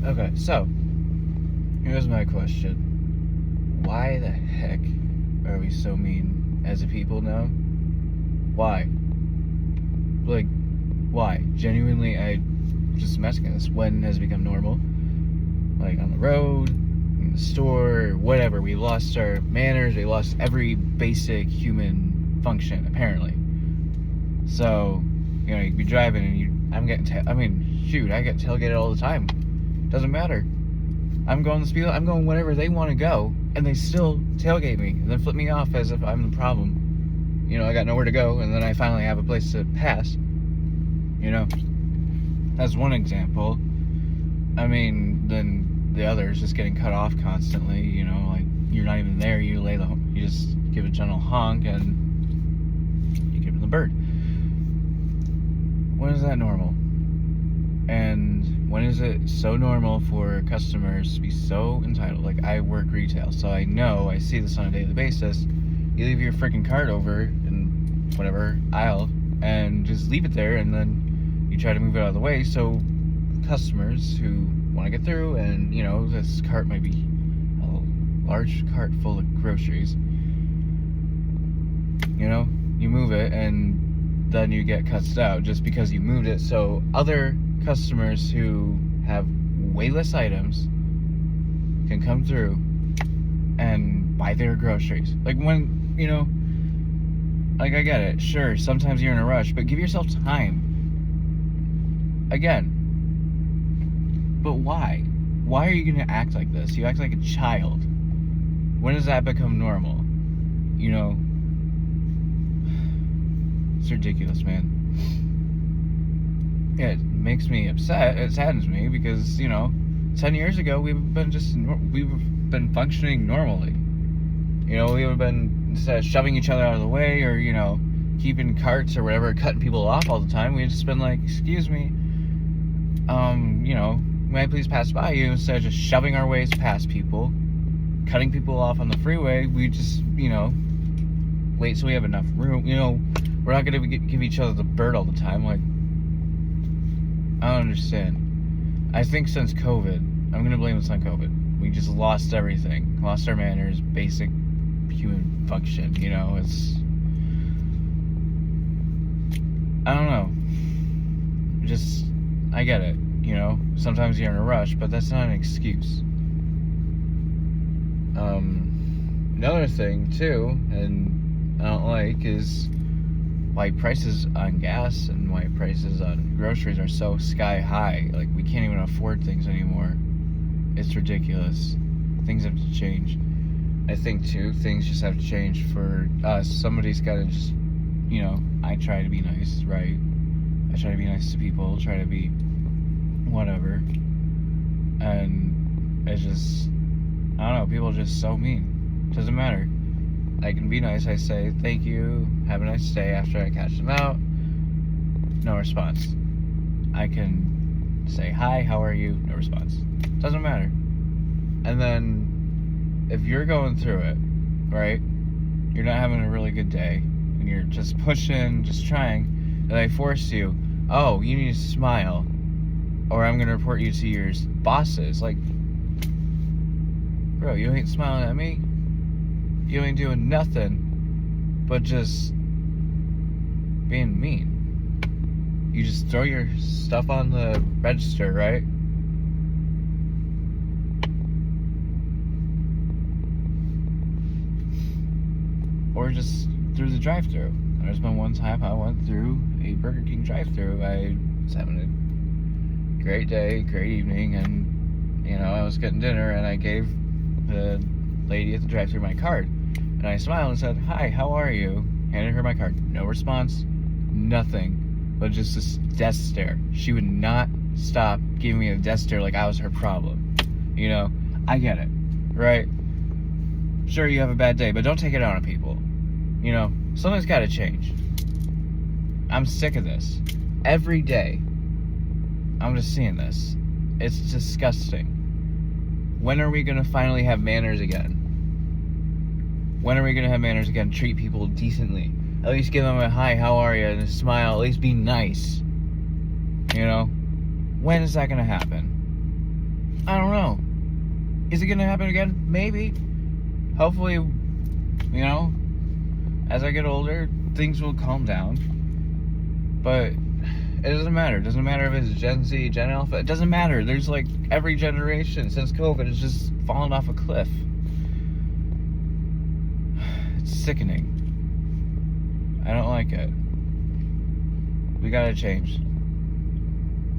Okay, so here's my question. Why the heck are we so mean as a people now? Why? Like, why? Genuinely, I just asking this. When has it become normal? Like on the road, in the store, whatever. We lost our manners. We lost every basic human function, apparently. So, you'd be driving and I'm getting, I get tailgated all the time. Doesn't matter. I'm going the speed. I'm going wherever they want to go, and they still tailgate me and then flip me off as if I'm the problem. I got nowhere to go, and then I finally have a place to pass. That's one example. Then the other is just getting cut off constantly. Like you're not even there. You just give a gentle honk and you give them the bird. When is that normal? And when is it so normal for customers to be so entitled? Like, I work retail, so I see this on a daily basis. You leave your freaking cart over in whatever aisle and just leave it there, and then you try to move it out of the way so customers who want to get through, and this cart might be a large cart full of groceries. You move it and then you get cussed out just because you moved it, so other customers who have way less items can come through and buy their groceries. Like when, like I get it, sure, sometimes you're in a rush, but give yourself time. Again. But why? Why are you going to act like this? You act like a child. When does that become normal? It's ridiculous, man. It makes me upset. It saddens me because 10 years ago we've been functioning normally. We would have been, instead of shoving each other out of the way or keeping carts or whatever, cutting people off all the time, we'd just been like, excuse me, may I please pass by you? Instead of just shoving our ways past people, cutting people off on the freeway, we just wait till we have enough room. We're not going to give each other the bird all the time. Like, I don't understand. I think since COVID, I'm going to blame this on COVID. We just lost everything. Lost our manners, basic human function. It's... I don't know. I get it. Sometimes you're in a rush, but that's not an excuse. Another thing, too, and I don't like, is why prices on gas and why prices on groceries are so sky high. Like, we can't even afford things anymore. It's ridiculous. Things have to change. I think, too, things just have to change for us. Somebody's got to just, I try to be nice, right? I try to be nice to people, try to be whatever. And it's just, I don't know, people are just so mean. Doesn't matter. I can be nice. I say, thank you, have a nice day after I catch them out. No response. I can say, hi, how are you? No response. Doesn't matter. And then, if you're going through it, right, you're not having a really good day, and you're just pushing, just trying, and they force you, oh, you need to smile, or I'm going to report you to your bosses. Like, bro, you ain't smiling at me. You ain't doing nothing but just being mean. You just throw your stuff on the register, right? Or just through the drive-thru. There's been one time I went through a Burger King drive-thru. I was having a great day, great evening, and I was getting dinner, and I gave the lady at the drive-thru my card, and I smiled and said, hi, how are you? Handed her my card. No response, nothing, but just this death stare. She would not stop giving me a death stare like I was her problem. I get it, right? Sure, you have a bad day, but don't take it out on people. Something's got to change. I'm sick of this. Every day, I'm just seeing this. It's disgusting. When are we going to finally have manners again? When are we going to have manners again? Treat people decently. At least give them a hi, how are you, and a smile. At least be nice. When is that going to happen? I don't know. Is it gonna happen again? Maybe. Hopefully, as I get older, things will calm down. But it doesn't matter. It doesn't matter if it's Gen Z, Gen Alpha. It doesn't matter. There's like every generation since COVID has just fallen off a cliff. It's sickening. I don't like it. We gotta change.